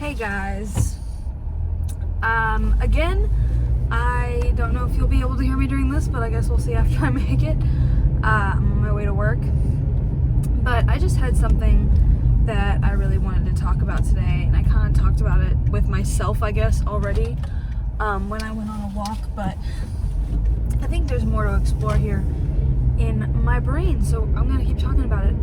Hey guys. Again, I don't know if you'll be able to hear me during this, but I guess we'll see after I make it. I'm on my way to work. But I just had something that I really wanted to talk about today, and I kind of talked about it with myself, I guess, already when I went on a walk, but I think there's more to explore here in my brain, so I'm going to keep talking about it.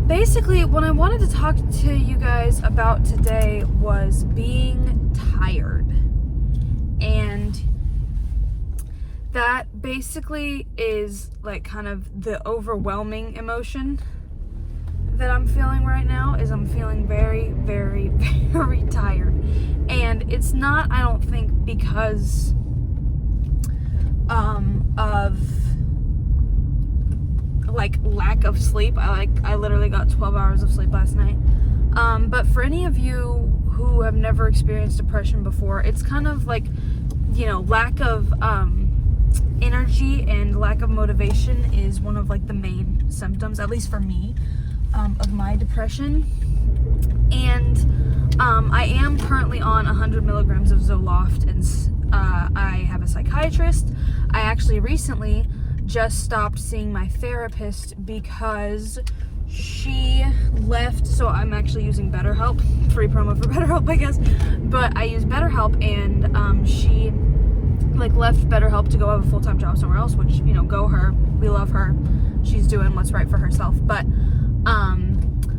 Basically, what I wanted to talk to you guys about today was being tired. And that basically is like kind of the overwhelming emotion that I'm feeling right now. Is I'm feeling very, very, very tired. And it's not, I don't think, because of like lack of sleep. I literally got 12 hours of sleep last night. But for any of you who have never experienced depression before, it's kind of like, lack of energy and lack of motivation is one of like the main symptoms, at least for me, of my depression. And I am currently on 100 milligrams of Zoloft, and I have a psychiatrist. I actually recently just stopped seeing my therapist because she left. So I'm actually using BetterHelp, free promo for BetterHelp, I guess, but I use BetterHelp, and she left BetterHelp to go have a full-time job somewhere else, which, go her. We love her. She's doing what's right for herself. But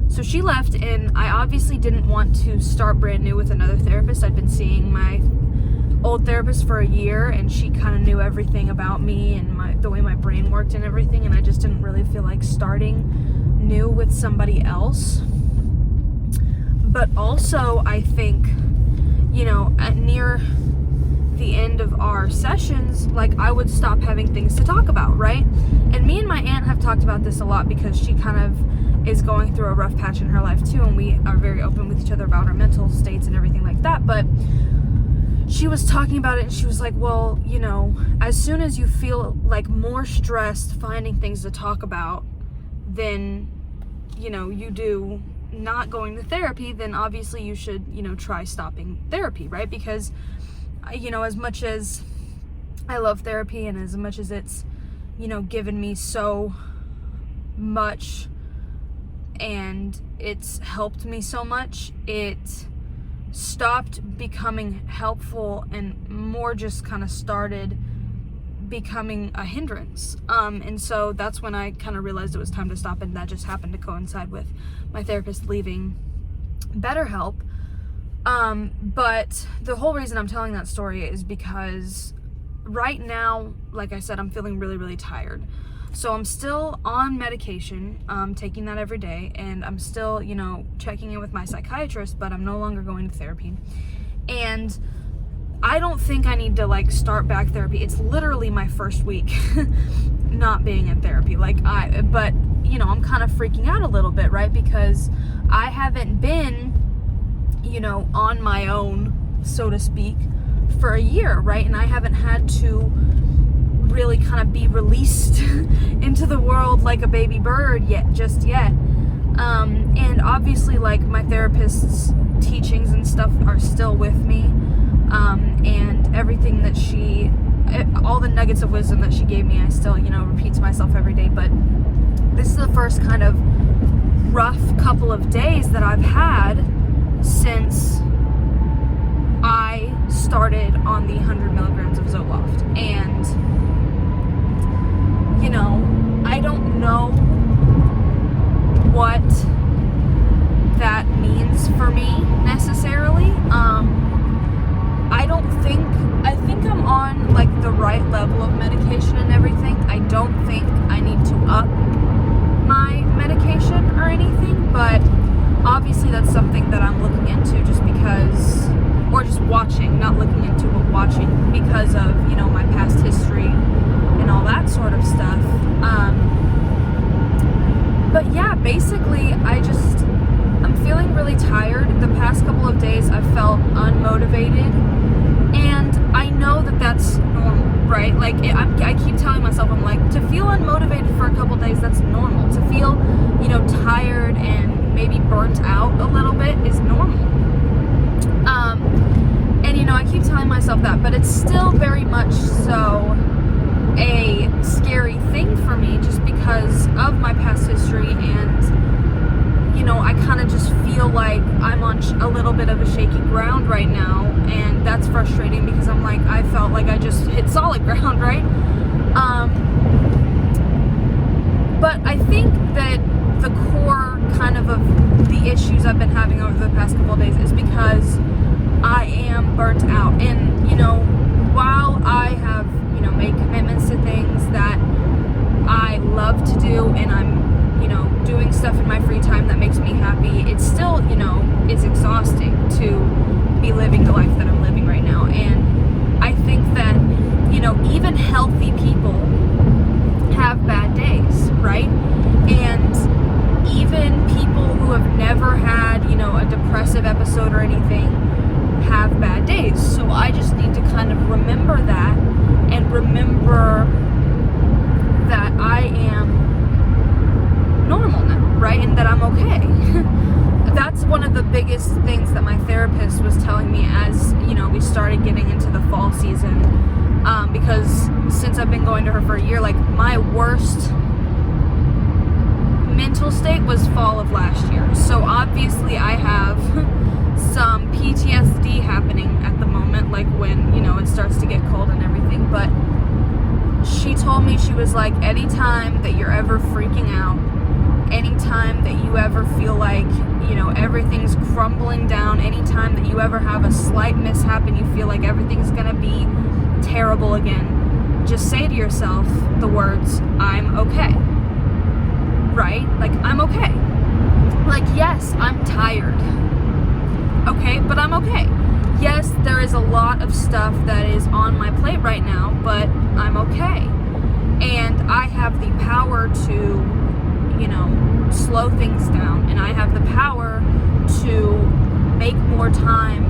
so she left, and I obviously didn't want to start brand new with another therapist. I'd been seeing my old therapist for a year, and she kind of knew everything about me and the way my brain worked and everything, and I just didn't really feel like starting new with somebody else. But also, I think, near the end of our sessions, I would stop having things to talk about, right? And me and my aunt have talked about this a lot because she kind of is going through a rough patch in her life too, and we are very open with each other about our mental states and everything like that. But she was talking about it, and she was like, well, as soon as you feel more stressed finding things to talk about than, you do not going to therapy, then obviously you should, try stopping therapy, right? Because, as much as I love therapy and as much as it's, given me so much and it's helped me so much, it stopped becoming helpful and more just kind of started becoming a hindrance. And so that's when I kind of realized it was time to stop, and that just happened to coincide with my therapist leaving BetterHelp. But the whole reason I'm telling that story is because right now, like I said, I'm feeling really, really tired. So I'm still on medication, taking that every day, and I'm still, checking in with my psychiatrist, but I'm no longer going to therapy. And I don't think I need to start back therapy. It's literally my first week not being in therapy. But I'm kind of freaking out a little bit, right? Because I haven't been, on my own, so to speak, for a year, right? And I haven't had to really kind of be released into the world like a baby bird just yet. And obviously, my therapist's teachings and stuff are still with me. And everything that all the nuggets of wisdom that she gave me, I still, repeat to myself every day. But this is the first kind of rough couple of days that I've had since I started on the 100 milligrams of Zoloft. And, I don't know what that means for me necessarily. I think I'm on the right level of medication and everything. I don't think I need to up my medication or anything, but obviously that's something that I'm looking into just because, or just watching, not looking into, but watching because of, my past history and all that sort of stuff. But yeah, basically I'm feeling really tired. The past couple of days I've felt unmotivated, and I know that that's normal, right? I keep telling myself, I'm to feel unmotivated for a couple days, that's normal. To feel, tired and maybe burnt out a little bit is normal. And, you know, I keep telling myself that, but it's still very much so a scary thing for me just because of my past history, and, you know, I kind of just feel like I'm on a little bit of a shaky ground right now, and that's frustrating because I'm like, I felt like I just hit solid ground, right? But I think that the core kind of the issues I've been having over the past couple of days is because I am burnt out. And, you know, while I have, you know, made commitments to things that I love to do, and I'm, you know, doing stuff in my free time that makes me happy, it's still, you know, it's exhausting to be living the life that I'm living right now. And I think that, you know, even healthy people have bad days, right? And even people who have never had, you know, a depressive episode or anything have bad days. So I just need to kind of remember that, and remember that I am normal now, right? And that I'm okay. That's one of the biggest things that my therapist was telling me as, you know, we started getting into the fall season. Because since I've been going to her for a year, like, my worst mental state was fall of last year. So obviously I have some PTSD happening at the moment, like when, you know, it starts to get cold and everything. But she told me, she was like, anytime that you're ever freaking out, anytime that you ever feel like, you know, everything's crumbling down, anytime that you ever have a slight mishap and you feel like everything's gonna be terrible again, just say to yourself the words, I'm okay. Right? Like, I'm okay. Like, yes, I'm tired. Okay, but I'm okay. Yes, there is a lot of stuff that is on my plate right now, but I'm okay. And I have the power to, you know, slow things down, and I have the power to make more time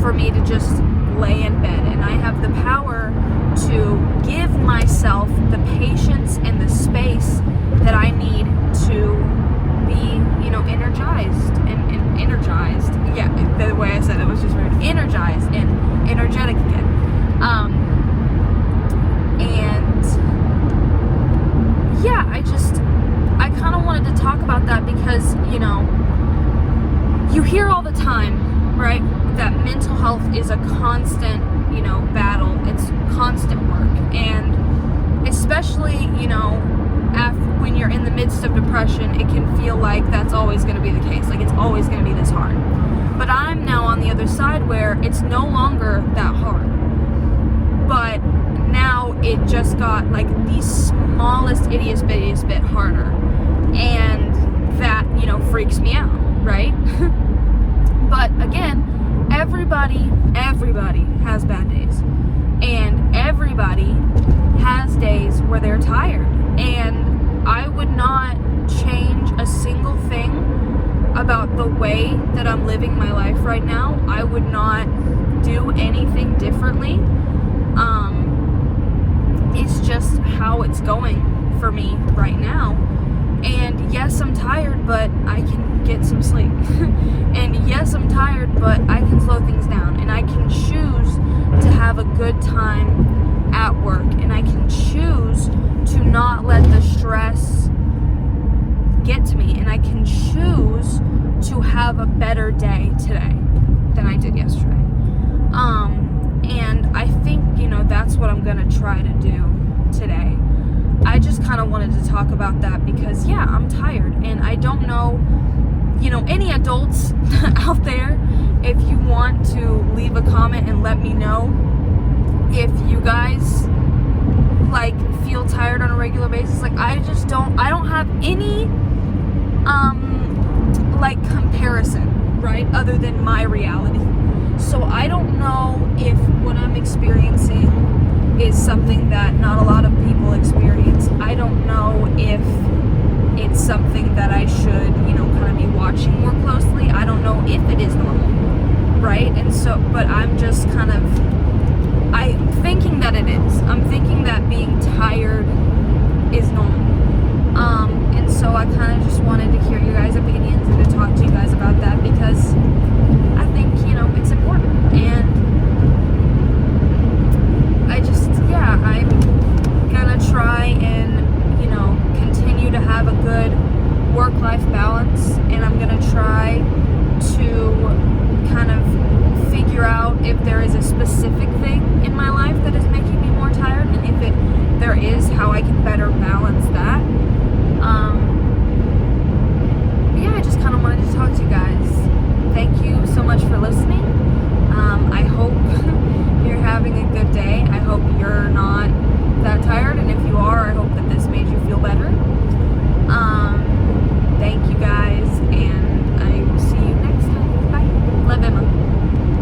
for me to just lay in bed, and I have the power to give myself the patience and the space that I need to be, you know, energized and energized. Yeah, the way I said it was just weird. Energized and energetic again. And yeah, I kind of wanted to talk about that because, you know, you hear all the time, right, that mental health is a constant, you know, battle. It's constant work. And especially, you know, when you're in the midst of depression, it can feel like that's always going to be the case. Like, it's always going to be this hard. But I'm now on the other side where it's no longer that hard. But now it just got, like, the smallest, bittiest bit harder. And that, you know, freaks me out, right? But again, everybody has bad days. And everybody has days where they're tired. And I would not change a single thing about the way that I'm living my life right now. I would not do anything differently. It's just how it's going for me right now. And yes, I'm tired, but I can get some sleep. And yes, I'm tired, but I can slow things down. And I can choose to have a good time at work. And I can choose to not let the stress get to me. And I can choose to have a better day today than I did yesterday. And I think, you know, that's what I'm gonna try to do today. I just kind of wanted to talk about that because, yeah, I'm tired. And I don't know, you know, any adults out there, if you want to leave a comment and let me know if you guys, like, feel tired on a regular basis. Like, I don't have any, like, comparison, right, other than my reality. So I don't know if what I'm experiencing is something that not a lot of people experience. I don't know if it's something that I should, you know, kind of be watching more closely. I don't know if it is normal, right? And so, but I'm just kind of, I'm thinking that it is. I'm thinking that being tired is normal. And And so I kind of just wanted to hear your guys' opinions and to talk to you guys about that, because I think, it's important. And I'm gonna try and, continue to have a good work-life balance, and I'm gonna try to kind of figure out if there is a specific thing in my life that is making me more tired, and if there is, how I can better balance that. I just kind of wanted to talk to you guys. Thank you so much for listening. I hope you're having a good day. I hope you're not that tired, and if you are, I hope that this made you feel better. Thank you guys, and I will see you next time. Bye. Love, Emma.